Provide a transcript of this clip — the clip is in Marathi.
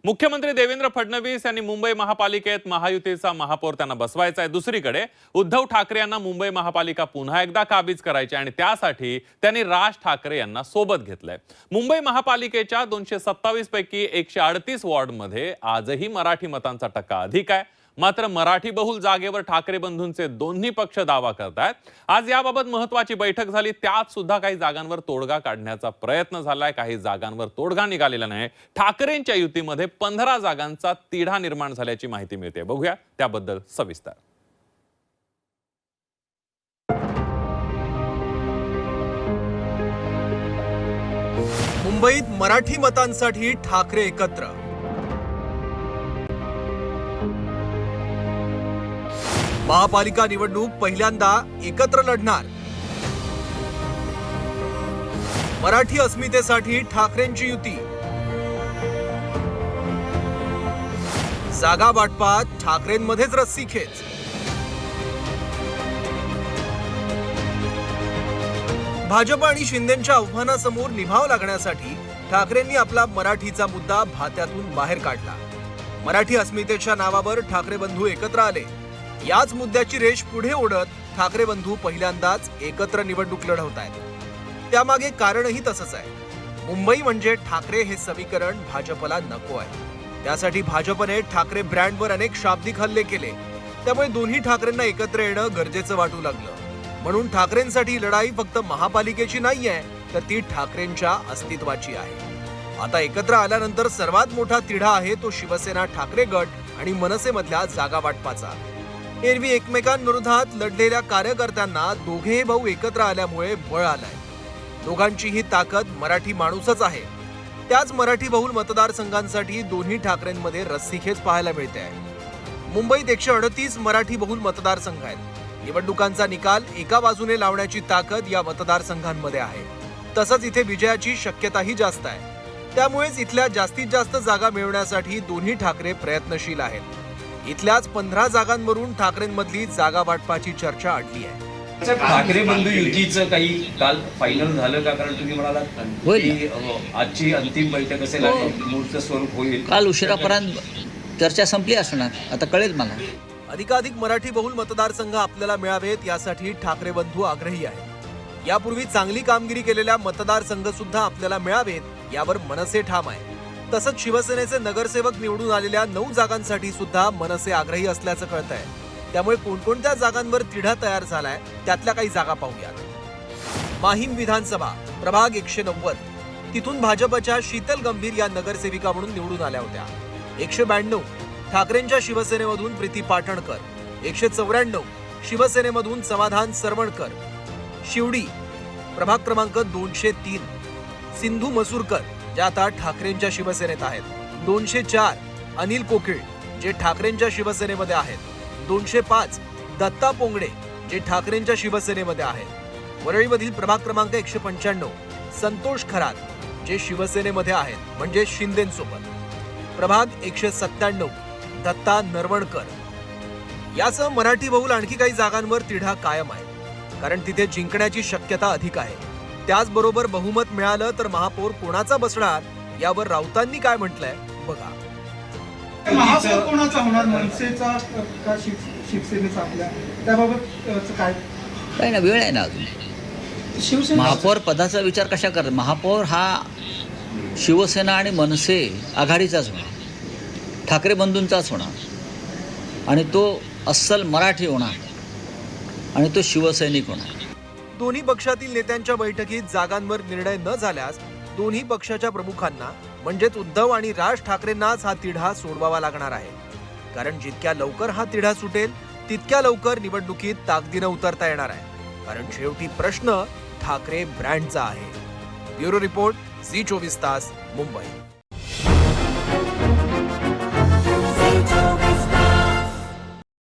मुख्यमंत्री देवेंद्र फडणवीस यांनी मुंबई महापालिकेत महायुतीचा महापौर त्यांना बसवायचा आहे। दुसरीकडे उद्धव ठाकरे यांना मुंबई महापालिका पुन्हा एकदा काबीज करायची आणि त्यासाठी त्यांनी राज ठाकरे यांना सोबत घेतलंय। मुंबई महापालिकेच्या 227 पैकी 138 वॉर्डमध्ये आजही मराठी मतांचा टक्का अधिक आहे। मात्र मराठी बहुल जागेवर ठाकरे बंधूंचे दोन्ही पक्ष दावा करतात। आज याबाबत महत्त्वाची बैठक झाली, त्यात सुद्धा काही जागांवर तोडगा काढण्याचा प्रयत्न झालाय, काही जागांवर तोडगा निघालेला नाही। ठाकरेंच्या युतीमध्ये 15 जागांचा तिढा निर्माण झाल्याची माहिती मिळते। बघूया त्याबद्दल सविस्तर। मुंबईत मराठी मतांसाठी ठाकरे एकत्र। महापालिका निवडणूक पहिल्यांदा एकत्र लढणार। मराठी अस्मितेसाठी ठाकरेंची युती। जागा वाटपात ठाकरेंमध्येच रस्सीखेच। भाजप आणि शिंदेंच्या आव्हानासमोर निभाव लागण्यासाठी ठाकरेंनी आपला मराठीचा मुद्दा भात्यातून बाहेर काढला। मराठी अस्मितेच्या नावावर ठाकरे बंधू एकत्र आले। याच मुद्द्याची रेष पुढे ओढत ठाकरे बंधू पहिल्यांदाच एकत्र निवडणूक लढवत आहेत। त्यामागे कारणही तसंच आहे। मुंबई म्हणजे ठाकरे हे समीकरण भाजपला नको आहे। त्यासाठी भाजपने ठाकरे ब्रँडवर अनेक शाब्दिक हल्ले केले। त्यामुळे दोन्ही ठाकरेंना एकत्र येणं गरजेचं वाटू लागलं। म्हणून ठाकरेंसाठी लढाई फक्त महापालिकेची नाहीये, तर ती ठाकरेंच्या अस्तित्वाची आहे। आता एकत्र आल्यानंतर सर्वात मोठा तिढा आहे तो शिवसेना ठाकरे गट आणि मनसेमधल्या जागा वाटपाचा। एरवी एकमेकांविरोधात लढलेल्या कार्यकर्त्यांना दोघेही भाऊ एकत्र आल्यामुळे बळ आलंय। दोघांचीही ताकद मराठी माणूसच आहे। त्याच मराठी बहुल मतदारसंघांसाठी दोन्ही ठाकरेंमध्ये रस्सीखेच पाहायला मिळते आहे। मुंबईत 138 मराठी बहुल मतदारसंघ आहेत। निवडणुकांचा निकाल एका बाजूने लावण्याची ताकद या मतदारसंघांमध्ये आहे। तसंच इथे विजयाची शक्यताही जास्त आहे। त्यामुळेच इथल्या जास्तीत जास्त जागा मिळवण्यासाठी दोन्ही ठाकरे प्रयत्नशील आहेत। इथल्याच 15 जागांवरून ठाकरेंमधली जागा वाटपाची चर्चा अडली आहे। ठाकरे बंधू युतीचं काही काल फायनल झालं का? कारण तुम्ही म्हणालात की आजची अंतिम बैठक असेल आणि मूर्त स्वरूप होईल। काल उशिरापर्यंत चर्चा संपली असणार, आता कळेल मला। अधिकाधिक मराठी बहुल मतदारसंघ आपल्याला मिळावेत यासाठी ठाकरे बंधू आग्रही आहेत। यापूर्वी चांगली कामगिरी केलेल्या मतदारसंघ सुद्धा आपल्याला मिळावेत यावर मनसे ठाम आहे। तसंच शिवसेनेचे नगरसेवक निवडून आलेल्या 9 जागांसाठी सुद्धा मनसे आग्रही असल्याचं कळतंय। त्यामुळे कोणकोणत्या जागांवर तिढा तयार झालाय त्यातल्या काही जागा पाहूयात। माहीम विधानसभा प्रभाग 190, तिथून भाजपच्या शीतल गंभीर या नगरसेविका म्हणून निवडून आल्या होत्या। 192 ठाकरेंच्या शिवसेनेमधून प्रीती पाटणकर, 194 शिवसेनेमधून समाधान सरवणकर। शिवडी प्रभाग क्रमांक 203 सिंधू मसूरकर ज्या आता ठाकरेंच्या शिवसेनेत आहेत। 204 अनिल कोकिळ जे ठाकरेंच्या शिवसेनेमध्ये आहेत। 205 दत्ता पोंगडे जे ठाकरेंच्या शिवसेनेमध्ये आहेत। वरळीमधील प्रभाग क्रमांक 195 संतोष खरात जे शिवसेनेमध्ये आहेत म्हणजे शिंदेंसोबत। प्रभाग 197 दत्ता नरवणकर। यासह मराठी बहुल आणखी काही जागांवर तिढा कायम आहे, कारण तिथे जिंकण्याची शक्यता अधिक आहे। त्याचबरोबर बहुमत मिळालं तर महापौर कोणाचा बसणार यावर राऊतांनी काय म्हटलंय बघा। महापौर कोणाचा होणार, मनसेचा का शिवसेनेचा? आपल्या त्याबाबत काय काही ना, वेळ आहे ना अजून। महापौर पदाचा विचार कशा करत? महापौर हा शिवसेना आणि मनसे आघाडीचाच होणार, ठाकरे बंधूंचाच होणार आणि तो अस्सल मराठी होणार आणि तो शिवसैनिक होणार। दोन्ही पक्षातील नेत्यांच्या बैठकीत जागांवर निर्णय न झाल्यास दोन्ही पक्षाच्या प्रमुखांना म्हणजेच उद्धव आणि राज ठाकरेंनाच हा तिढा सोडवावा लागणार आहे। कारण जितक्या लवकर हा तिढा सुटेल तितक्या लवकर निवडणुकीत ताकदीनं उतरता येणार आहे। कारण शेवटी प्रश्न ठाकरे ब्रँडचा आहे। ब्युरो रिपोर्ट, झी 24 तास, मुंबई।